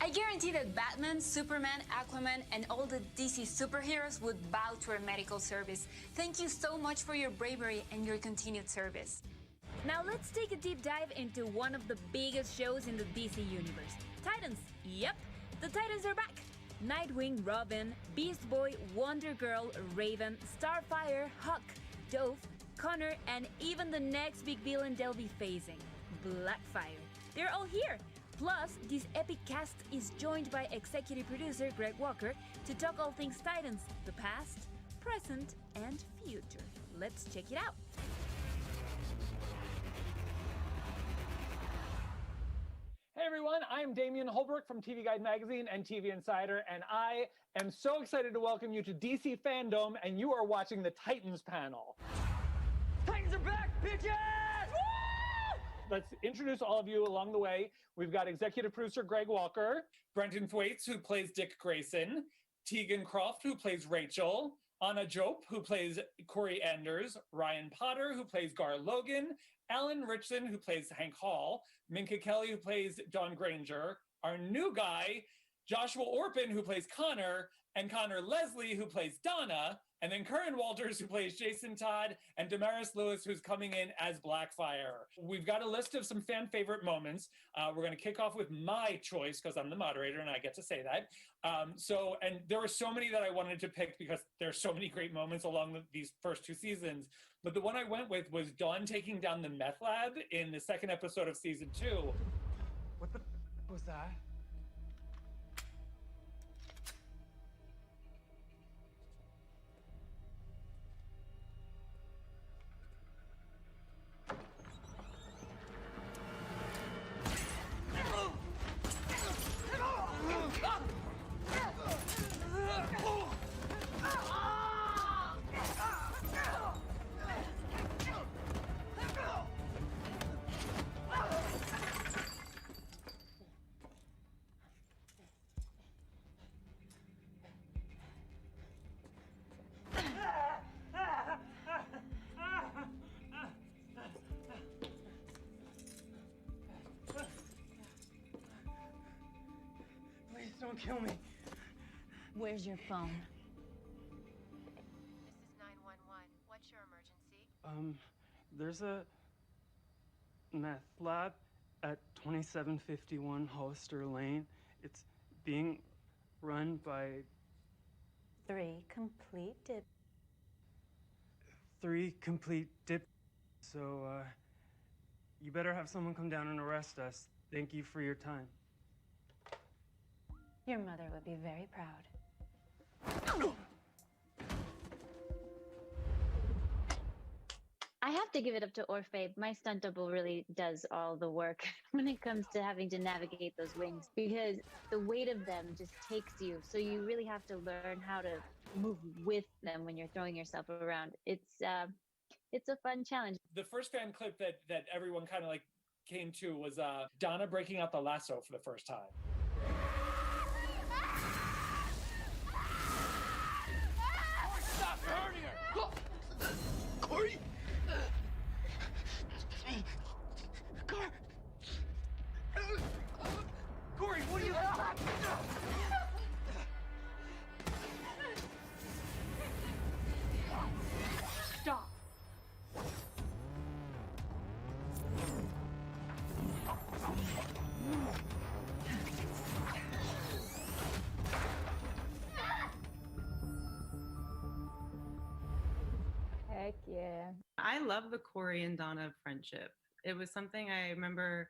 I guarantee that Batman, Superman, Aquaman, and all the DC superheroes would bow to our medical service. Thank you so much for your bravery and your continued service. Now let's take a deep dive into one of the biggest shows in the DC universe. Titans. Yep, the Titans are back. Nightwing, Robin, Beast Boy, Wonder Girl, Raven, Starfire, Hawk, Dove, Connor, and even the next big villain they'll be facing, Blackfire. They're all here. Plus, this epic cast is joined by executive producer Greg Walker to talk all things Titans, the past, present, and future. Let's check it out. Hey everyone, I'm Damian Holbrook from TV Guide Magazine and TV Insider, and I am so excited to welcome you to DCFandome, and you are watching the Titans panel. Titans are back, bitches! Woo! Let's introduce all of you along the way. We've got executive producer Greg Walker, Brenton Thwaites, who plays Dick Grayson, Tegan Croft, who plays Rachel, Anna Jope, who plays Corey Anders, Ryan Potter, who plays Gar Logan, Alan Richson, who plays Hank Hall, Minka Kelly, who plays Dawn Granger, our new guy, Joshua Orpin, who plays Connor, and Connor Leslie, who plays Donna, and then Curran Walters, who plays Jason Todd, and Damaris Lewis, who's coming in as Blackfire. We've got a list of some fan favorite moments. We're going to kick off with my choice because I'm the moderator and I get to say that. And there were so many that I wanted to pick because there's so many great moments along these first two seasons. But the one I went with was Dawn taking down the meth lab in the second episode of season 2. What the was that? Please don't kill me. Where's your phone? This is 911. What's your emergency? There's a meth lab at 2751 Hollister Lane. It's being run by 3 complete dip. 3 complete dip. So, you better have someone come down and arrest us. Thank you for your time. Your mother would be very proud. I have to give it up to Orphe. My stunt double really does all the work when it comes to having to navigate those wings because the weight of them just takes you. So you really have to learn how to move with them when you're throwing yourself around. It's a fun challenge. The first fan clip that everyone kind of like came to was Donna breaking out the lasso for the first time. Stop hurting her! Corey! Corey, what are you... Stop. Heck yeah. I love the Corey and Donna friendship. It was something I remember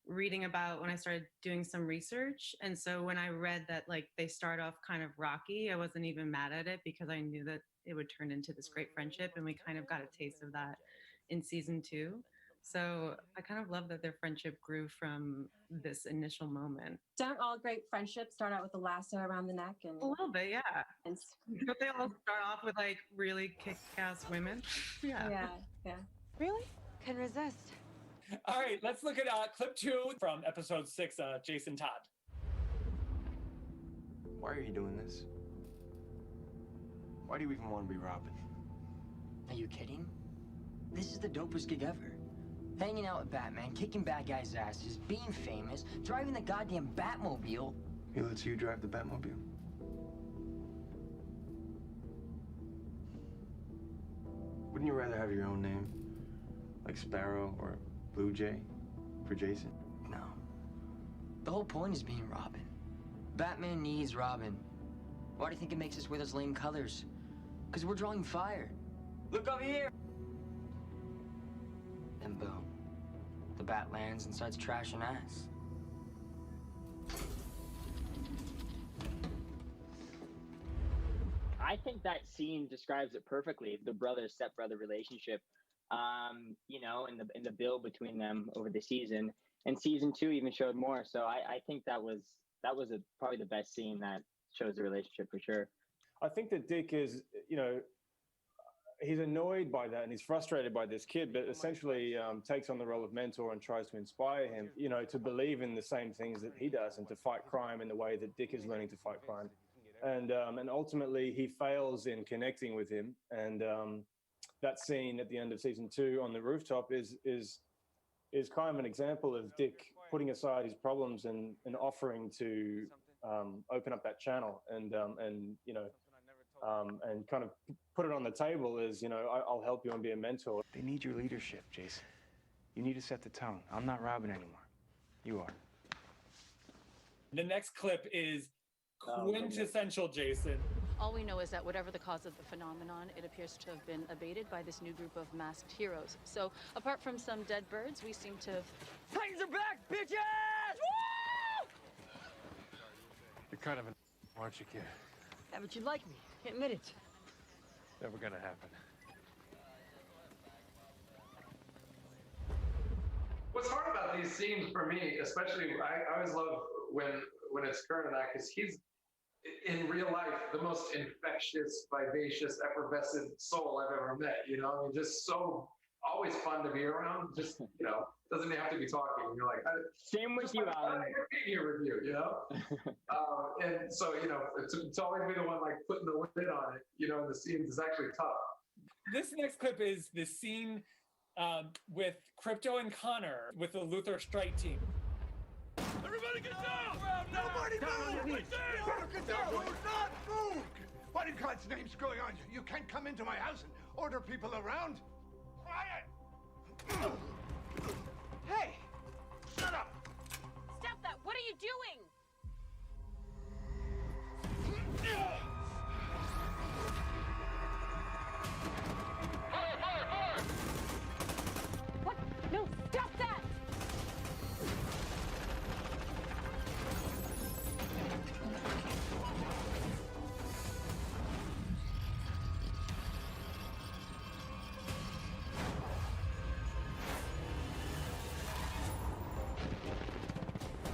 reading about when I started doing some research. And so when I read that like they start off kind of rocky, I wasn't even mad at it because I knew that it would turn into this great friendship. And we kind of got a taste of that in season 2. So I kind of love that their friendship grew from this initial moment. Don't all great friendships start out with a lasso around the neck? And A little bit, yeah. Don't they all start off with like really kick-ass women? yeah. Really? Can resist. All right, let's look at clip 2 from episode 6, Jason Todd. Why are you doing this? Why do you even want to be Robin? Are you kidding? This is the dopest gig ever. Hanging out with Batman, kicking bad guys' asses, being famous, driving the goddamn Batmobile. He lets you drive the Batmobile? Wouldn't you rather have your own name? Like Sparrow or Blue Jay for Jason? No. The whole point is being Robin. Batman needs Robin. Why do you think it makes us wear those lame colors? Because we're drawing fire. Look over here! And boom. The bat lands and starts trashing ass. I think that scene describes it perfectly. The brother-stepbrother relationship, you know, in the build between them over the season. And season 2 even showed more. So I think that was probably the best scene that shows the relationship for sure. I think that Dick is, you know, he's annoyed by that and he's frustrated by this kid, but essentially takes on the role of mentor and tries to inspire him, you know, to believe in the same things that he does and to fight crime in the way that Dick is learning to fight crime. And ultimately he fails in connecting with him. And that scene at the end of season 2 on the rooftop is kind of an example of Dick putting aside his problems and offering to open up that channel and you know, and kind of put it on the table as, you know, I'll help you and be a mentor. They need your leadership, Jason. You need to set the tone. I'm not Robin anymore. You are. The next clip is quintessential Jason. All we know is that whatever the cause of the phenomenon, it appears to have been abated by this new group of masked heroes. So, apart from some dead birds, we seem to have... Titans are back, bitches! Woo! You're kind of an aren't you, kid? Yeah, but you like me. Admit it. Never gonna happen. What's hard about these scenes for me, especially, I always love when it's Kern and I, because he's, in real life, the most infectious, vivacious, effervescent soul I've ever met, you know? I mean, just so, always fun to be around, just, you know, doesn't even have to be talking. You're like, same with you, Alan. Being here with you, you know? And so, you know, it's always been the one like putting the lid on it, you know, in the scenes is actually tough. This next clip is the scene with Crypto and Connor with the Luthor Strike Team. Everybody get down! Nobody move! Get down! Do not move! What in God's name's going on? You can't come into my house and order people around. Quiet! Hey! Shut up! Stop that! What are you doing? What? No, stop that!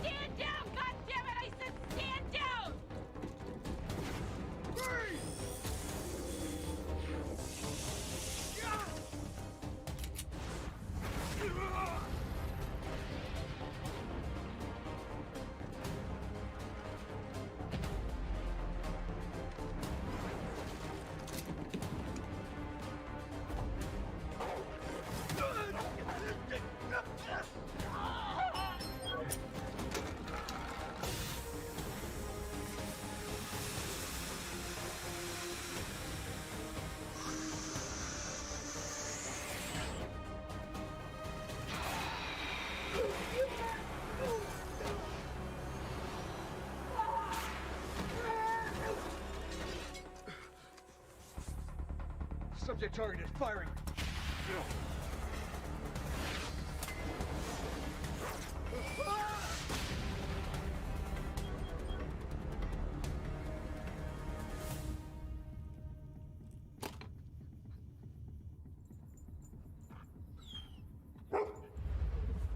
Stand down! God damn it! I said stand down! Subject targeted, firing.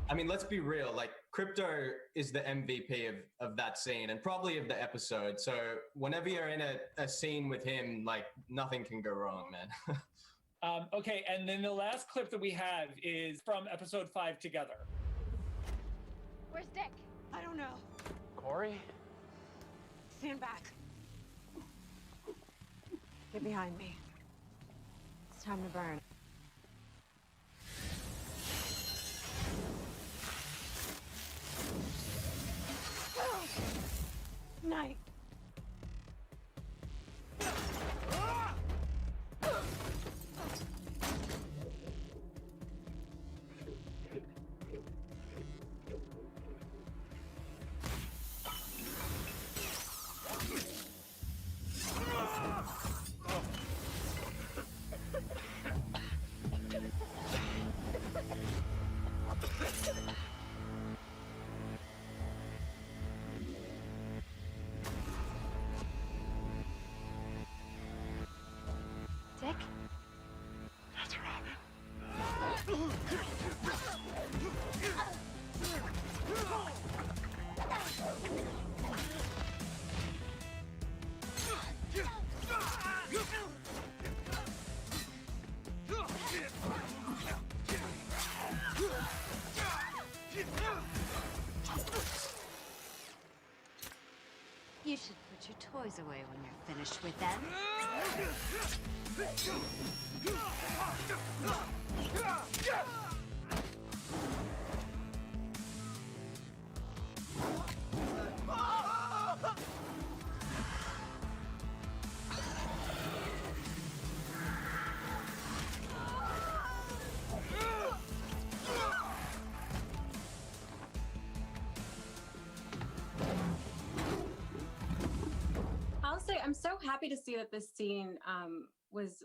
I mean, let's be real. Like, Crypto is the MVP of that scene and probably of the episode. So whenever you're in a scene with him, like, nothing can go wrong, man. Okay, and then the last clip that we have is from episode 5 Together. Where's Dick? I don't know. Corey? Stand back. Get behind me. It's time to burn. Night. Dick? That's Robin. You should put your toys away when you're finished with them. I'll say I'm so happy to see that this scene was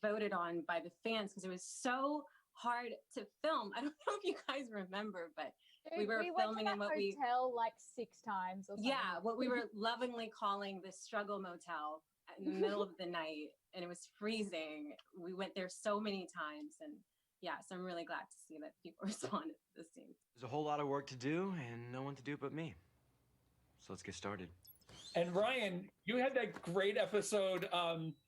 voted on by the fans because it was so hard to film. I don't know if you guys remember, but we were filming went in to what that we hotel like 6 times or something. yeah what we were lovingly calling the struggle motel in the middle of the night, and it was freezing. We went there so many times, and yeah, so I'm really glad to see that people responded to this scene. There's a whole lot of work to do and no one to do it but me. So let's get started. And Ryan, you had that great episode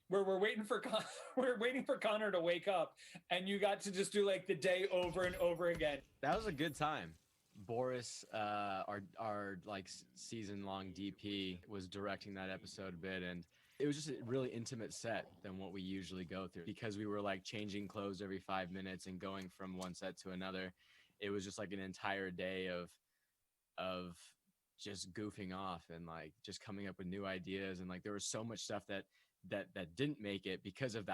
where we're waiting for Connor to wake up, and you got to just do like the day over and over again. That was a good time. Boris, our like season-long DP, was directing that episode a bit, and it was just a really intimate set than what we usually go through because we were like changing clothes every 5 minutes and going from one set to another. It was just like an entire day of just goofing off and like just coming up with new ideas, and like there was so much stuff that didn't make it because of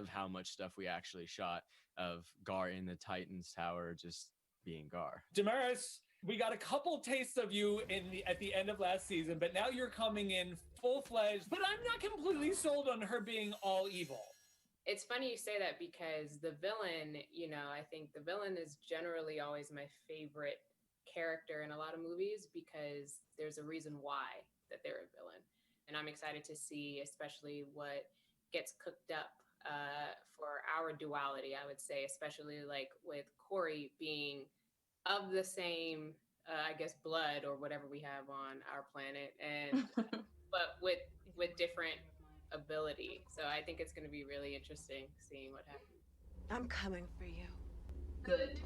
how much stuff we actually shot of Gar in the Titans Tower just being Gar. Damaris, we got a couple tastes of you at the end of last season, but now you're coming in full-fledged. But I'm not completely sold on her being all evil. It's funny you say that because the villain, I think the villain is generally always my favorite character in a lot of movies because there's a reason why that they're a villain. And I'm excited to see especially what gets cooked up for our duality, I would say, especially like with Corey being of the same, I guess, blood or whatever we have on our planet, and but with different ability. So I think it's going to be really interesting seeing what happens. I'm coming for you. Good.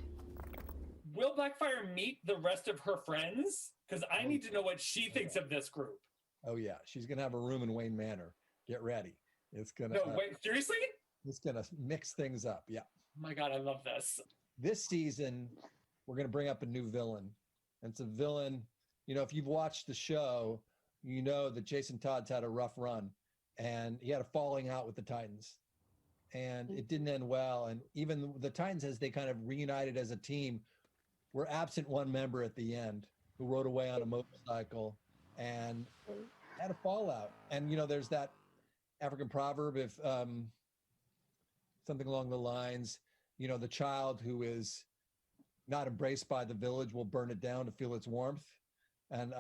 Will Blackfire meet the rest of her friends? Because I need to know what she thinks of this group. Oh yeah, she's gonna have a room in Wayne Manor. Get ready. It's gonna. No, wait, seriously? It's gonna mix things up. Yeah. Oh my God, I love this. This season, we're gonna bring up a new villain. And it's a villain. If you've watched the show, you know that Jason Todd's had a rough run, and he had a falling out with the Titans, and it didn't end well. And even the Titans, as they kind of reunited as a team, were absent one member at the end who rode away on a motorcycle and had a fallout. And there's that African proverb, if something along the lines, the child who is not embraced by the village will burn it down to feel its warmth. And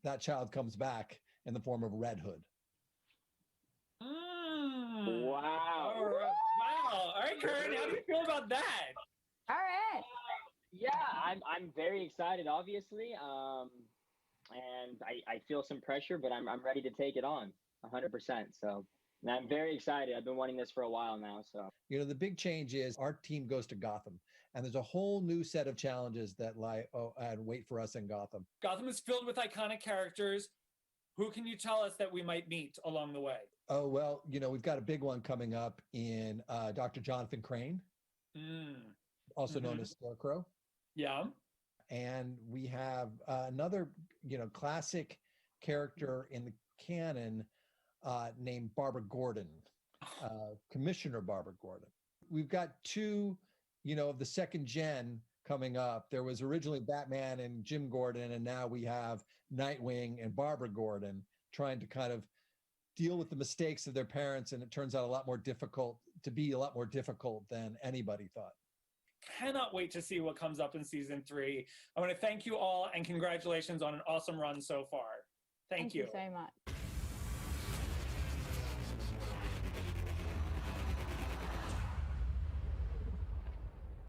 that child comes back in the form of Red Hood. Wow. Wow. All right, Karen, how do you feel about that? All right. Yeah, I'm very excited, obviously. And I feel some pressure, but I'm ready to take it on 100%. So I'm very excited. I've been wanting this for a while now. So the big change is our team goes to Gotham, and there's a whole new set of challenges that lie and wait for us in Gotham. Gotham is filled with iconic characters. Who can you tell us that we might meet along the way? Oh, well, we've got a big one coming up in Dr. Jonathan Crane, also known as Scarecrow. Yeah. And we have another, classic character in the canon named Barbara Gordon, Commissioner Barbara Gordon. We've got two, of the second gen coming up. There was originally Batman and Jim Gordon, and now we have Nightwing and Barbara Gordon trying to kind of deal with the mistakes of their parents, and it turns out a lot more difficult than anybody thought. Cannot wait to see what comes up in season 3. I want to thank you all and congratulations on an awesome run so far. Thank you so much.